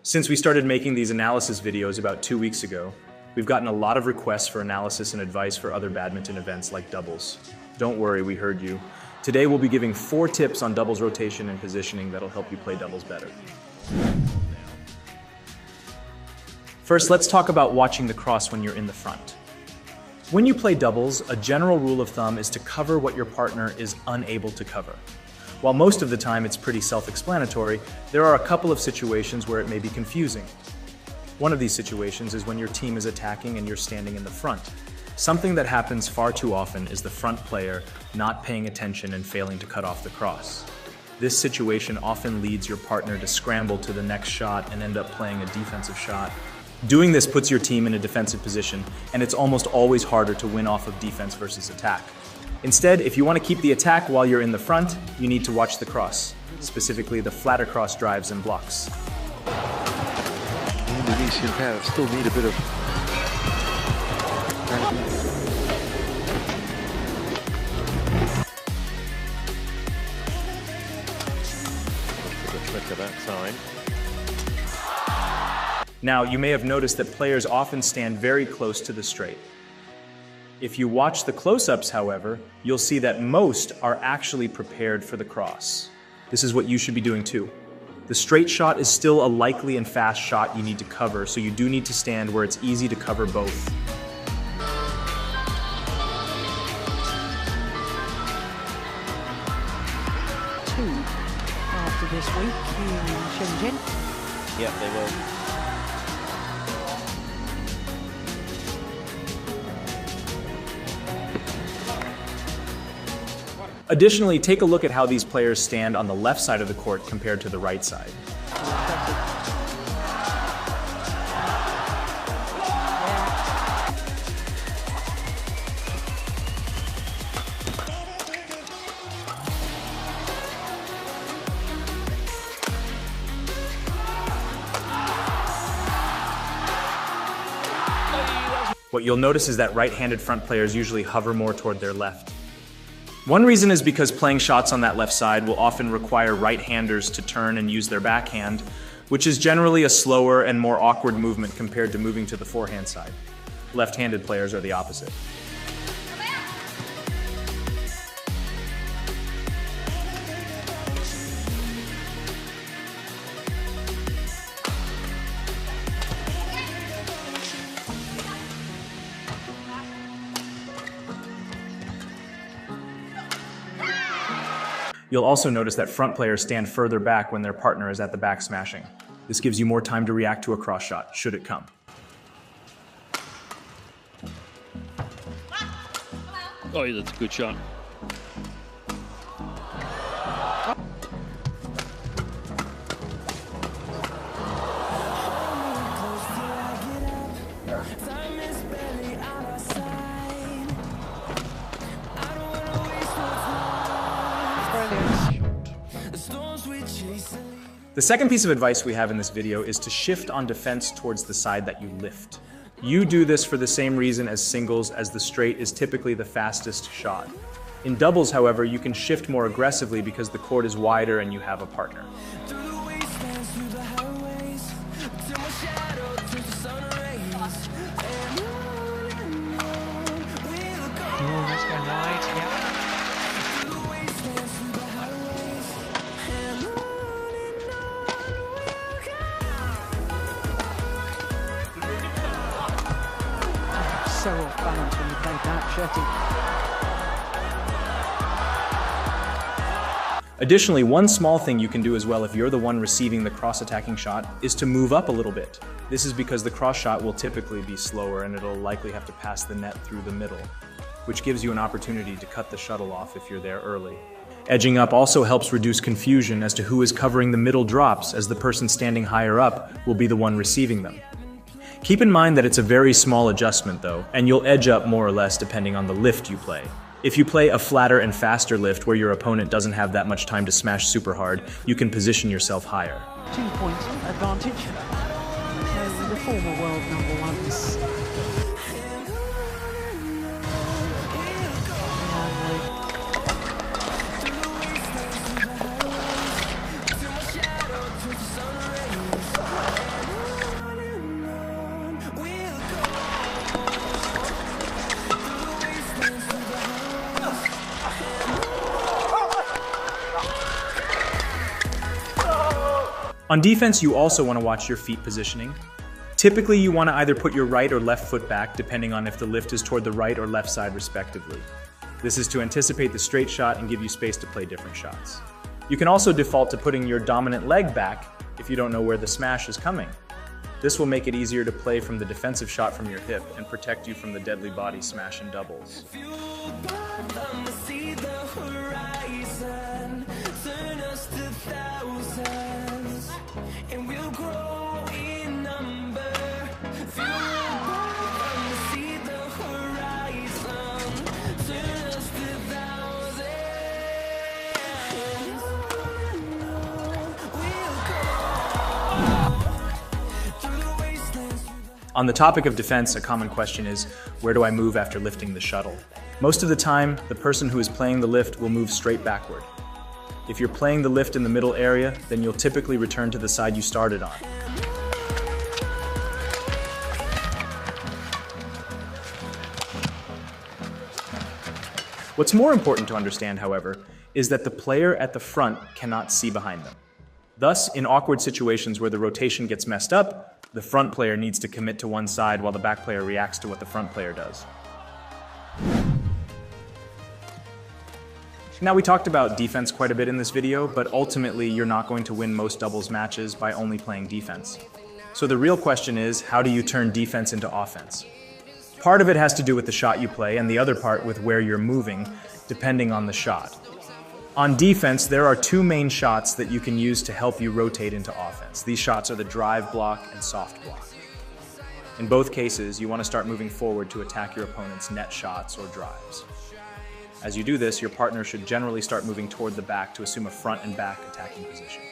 Since we started making these analysis videos about 2 weeks ago, we've gotten a lot of requests for analysis and advice for other badminton events like doubles. Don't worry, we heard you. Today we'll be giving 4 tips on doubles rotation and positioning that'll help you play doubles better. First, let's talk about watching the cross when you're in the front. When you play doubles, a general rule of thumb is to cover what your partner is unable to cover. While most of the time it's pretty self-explanatory, there are a couple of situations where it may be confusing. One of these situations is when your team is attacking and you're standing in the front. Something that happens far too often is the front player not paying attention and failing to cut off the cross. This situation often leads your partner to scramble to the next shot and end up playing a defensive shot. Doing this puts your team in a defensive position, and it's almost always harder to win off of defense versus attack. Instead, if you want to keep the attack while you're in the front, you need to watch the cross, specifically the flatter cross drives and blocks. The Indonesian pair still need a bit of trick of that side. Now, you may have noticed that players often stand very close to the straight. If you watch the close-ups, however, you'll see that most are actually prepared for the cross. This is what you should be doing too. The straight shot is still a likely and fast shot you need to cover, so you do need to stand where it's easy to cover both. Two after this week here in Shenzhen. Yep, they will. Additionally, take a look at how these players stand on the left side of the court compared to the right side. What you'll notice is that right-handed front players usually hover more toward their left. One reason is because playing shots on that left side will often require right-handers to turn and use their backhand, which is generally a slower and more awkward movement compared to moving to the forehand side. Left-handed players are the opposite. You'll also notice that front players stand further back when their partner is at the back smashing. This gives you more time to react to a cross shot, should it come. Oh, yeah, that's a good shot. The second piece of advice we have in this video is to shift on defense towards the side that you lift. You do this for the same reason as singles, as the straight is typically the fastest shot. In doubles, however, you can shift more aggressively because the court is wider and you have a partner. So off balance when you play that, Shetty. Additionally, one small thing you can do as well if you're the one receiving the cross-attacking shot is to move up a little bit. This is because the cross shot will typically be slower and it'll likely have to pass the net through the middle, which gives you an opportunity to cut the shuttle off if you're there early. Edging up also helps reduce confusion as to who is covering the middle drops, as the person standing higher up will be the one receiving them. Keep in mind that it's a very small adjustment though, and you'll edge up more or less depending on the lift you play. If you play a flatter and faster lift where your opponent doesn't have that much time to smash super hard, you can position yourself higher. 2 points advantage. So the former world #1s. On defense, you also want to watch your feet positioning. Typically, you want to either put your right or left foot back, depending on if the lift is toward the right or left side respectively. This is to anticipate the straight shot and give you space to play different shots. You can also default to putting your dominant leg back if you don't know where the smash is coming. This will make it easier to play from the defensive shot from your hip and protect you from the deadly body smash in doubles. On the topic of defense, a common question is, where do I move after lifting the shuttle? Most of the time, the person who is playing the lift will move straight backward. If you're playing the lift in the middle area, then you'll typically return to the side you started on. What's more important to understand, however, is that the player at the front cannot see behind them. Thus, in awkward situations where the rotation gets messed up, the front player needs to commit to one side while the back player reacts to what the front player does. Now, we talked about defense quite a bit in this video, but ultimately you're not going to win most doubles matches by only playing defense. So the real question is, how do you turn defense into offense? Part of it has to do with the shot you play, and the other part with where you're moving, depending on the shot. On defense, there are two main shots that you can use to help you rotate into offense. These shots are the drive block and soft block. In both cases, you want to start moving forward to attack your opponent's net shots or drives. As you do this, your partner should generally start moving toward the back to assume a front and back attacking position.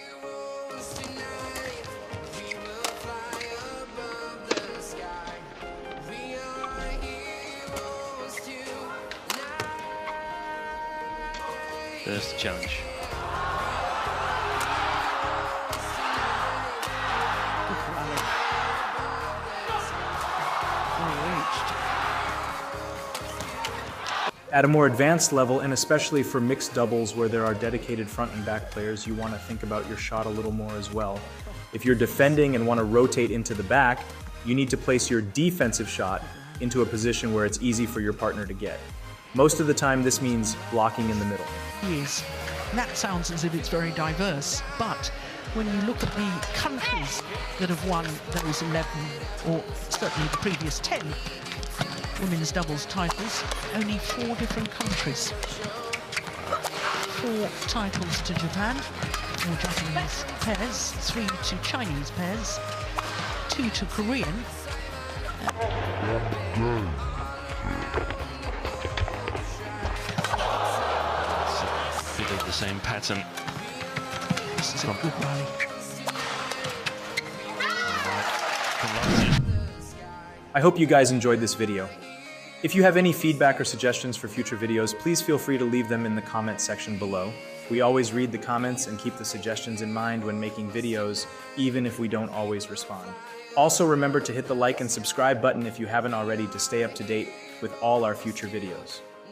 There's the challenge. Good rally. Well reached. At a more advanced level, and especially for mixed doubles where there are dedicated front and back players, you want to think about your shot a little more as well. If you're defending and want to rotate into the back, you need to place your defensive shot into a position where it's easy for your partner to get. Most of the time, this means blocking in the middle. Yes, that sounds as if it's very diverse, but when you look at the countries that have won those 11, or certainly the previous 10 women's doubles titles, only 4 different countries. 4 titles to Japan, or Japanese pairs, 3 to Chinese pairs, 2 to Korean. Bit of the same pattern. This is a good rally. I hope you guys enjoyed this video. If you have any feedback or suggestions for future videos, please feel free to leave them in the comment section below. We always read the comments and keep the suggestions in mind when making videos, even if we don't always respond. Also, remember to hit the like and subscribe button if you haven't already to stay up to date with all our future videos.